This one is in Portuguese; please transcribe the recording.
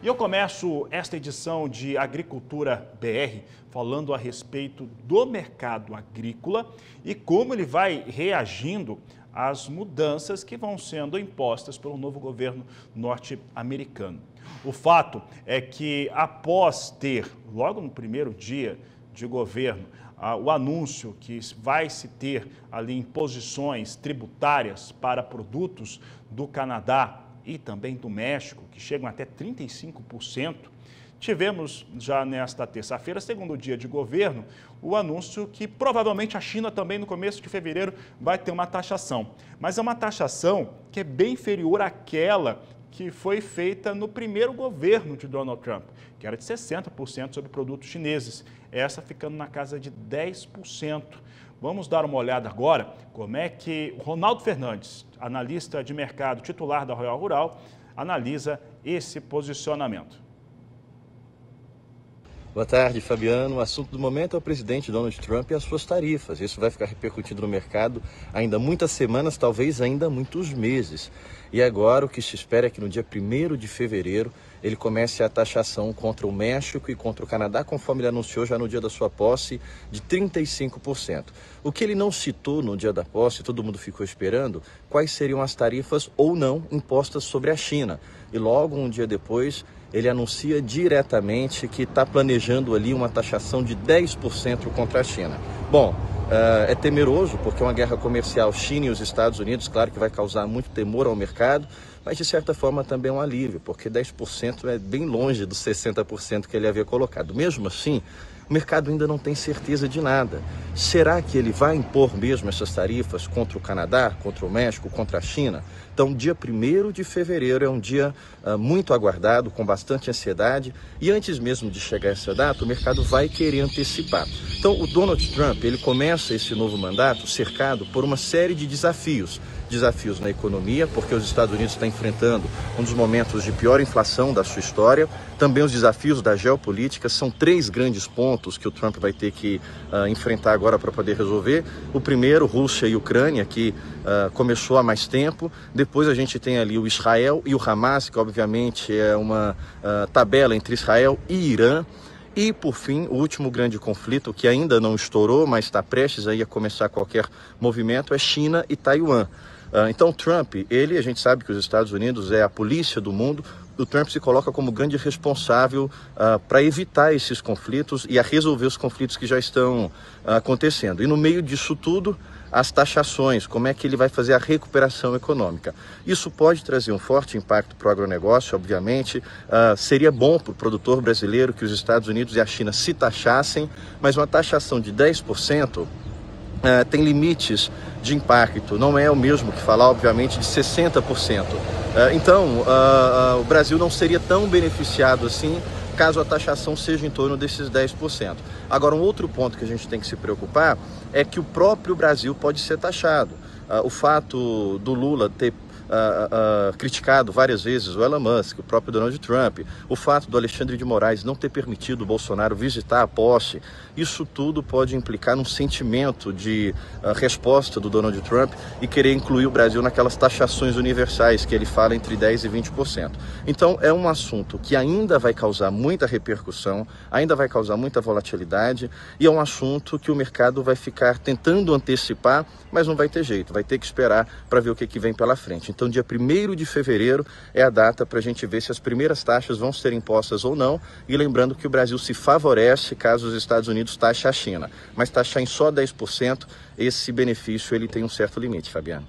E eu começo esta edição de Agricultura BR falando a respeito do mercado agrícola e como ele vai reagindo às mudanças que vão sendo impostas pelo novo governo norte-americano. O fato é que após ter, logo no primeiro dia de governo, o anúncio que vai se ter ali imposições tributárias para produtos do Canadá e também do México, que chegam até 35%, tivemos já nesta terça-feira, segundo dia de governo, o anúncio que provavelmente a China também no começo de fevereiro vai ter uma taxação. Mas é uma taxação que é bem inferior àquela que foi feita no primeiro governo de Donald Trump, que era de 60% sobre produtos chineses, essa ficando na casa de 10%. Vamos dar uma olhada agora como é que o Ronaldo Fernandes, analista de mercado titular da Royal Rural, analisa esse posicionamento. Boa tarde, Fabiano. O assunto do momento é o presidente Donald Trump e as suas tarifas. Isso vai ficar repercutindo no mercado ainda muitas semanas, talvez ainda muitos meses. E agora o que se espera é que no dia 1º de fevereiro ele comece a taxação contra o México e contra o Canadá, conforme ele anunciou já no dia da sua posse, de 35%. O que ele não citou no dia da posse, todo mundo ficou esperando, quais seriam as tarifas ou não impostas sobre a China. E logo um dia depois ele anuncia diretamente que está planejando ali uma taxação de 10% contra a China. Bom, é temeroso porque é uma guerra comercial China e os Estados Unidos, claro que vai causar muito temor ao mercado, mas de certa forma também é um alívio, porque 10% é bem longe dos 60% que ele havia colocado. Mesmo assim, o mercado ainda não tem certeza de nada. Será que ele vai impor mesmo essas tarifas contra o Canadá, contra o México, contra a China? Então, dia 1º de fevereiro é um dia muito aguardado, com bastante ansiedade, e antes mesmo de chegar essa data, o mercado vai querer antecipar. Então, o Donald Trump, ele começa esse novo mandato cercado por uma série de desafios. Desafios na economia, porque os Estados Unidos estão enfrentando um dos momentos de pior inflação da sua história. Também os desafios da geopolítica, são 3 grandes pontos que o Trump vai ter que enfrentar agora para poder resolver. O primeiro, Rússia e Ucrânia, que começou há mais tempo. Depois a gente tem ali o Israel e o Hamas, que obviamente é uma tabela entre Israel e Irã. E, por fim, o último grande conflito, que ainda não estourou, mas está prestes aí a começar qualquer movimento, é China e Taiwan. Então, Trump, a gente sabe que os Estados Unidos é a polícia do mundo. O Trump se coloca como grande responsável para evitar esses conflitos e a resolver os conflitos que já estão acontecendo. E no meio disso tudo, as taxações, como é que ele vai fazer a recuperação econômica. Isso pode trazer um forte impacto para o agronegócio, obviamente. Seria bom para o produtor brasileiro que os Estados Unidos e a China se taxassem, mas uma taxação de 10%, tem limites de impacto, não é o mesmo que falar, obviamente, de 60%. Então, o Brasil não seria tão beneficiado assim caso a taxação seja em torno desses 10%. Agora, um outro ponto que a gente tem que se preocupar é que o próprio Brasil pode ser taxado. O fato do Lula ter criticado várias vezes o Elon Musk, o próprio Donald Trump, o fato do Alexandre de Moraes não ter permitido o Bolsonaro visitar a posse, isso tudo pode implicar num sentimento de resposta do Donald Trump e querer incluir o Brasil naquelas taxações universais que ele fala entre 10% e 20%. Então é um assunto que ainda vai causar muita repercussão, ainda vai causar muita volatilidade e é um assunto que o mercado vai ficar tentando antecipar, mas não vai ter jeito, vai ter que esperar para ver o que vem pela frente. Então, dia 1º de fevereiro é a data para a gente ver se as primeiras taxas vão ser impostas ou não. E lembrando que o Brasil se favorece caso os Estados Unidos taxem a China. Mas taxar em só 10%, esse benefício ele tem um certo limite, Fabiano.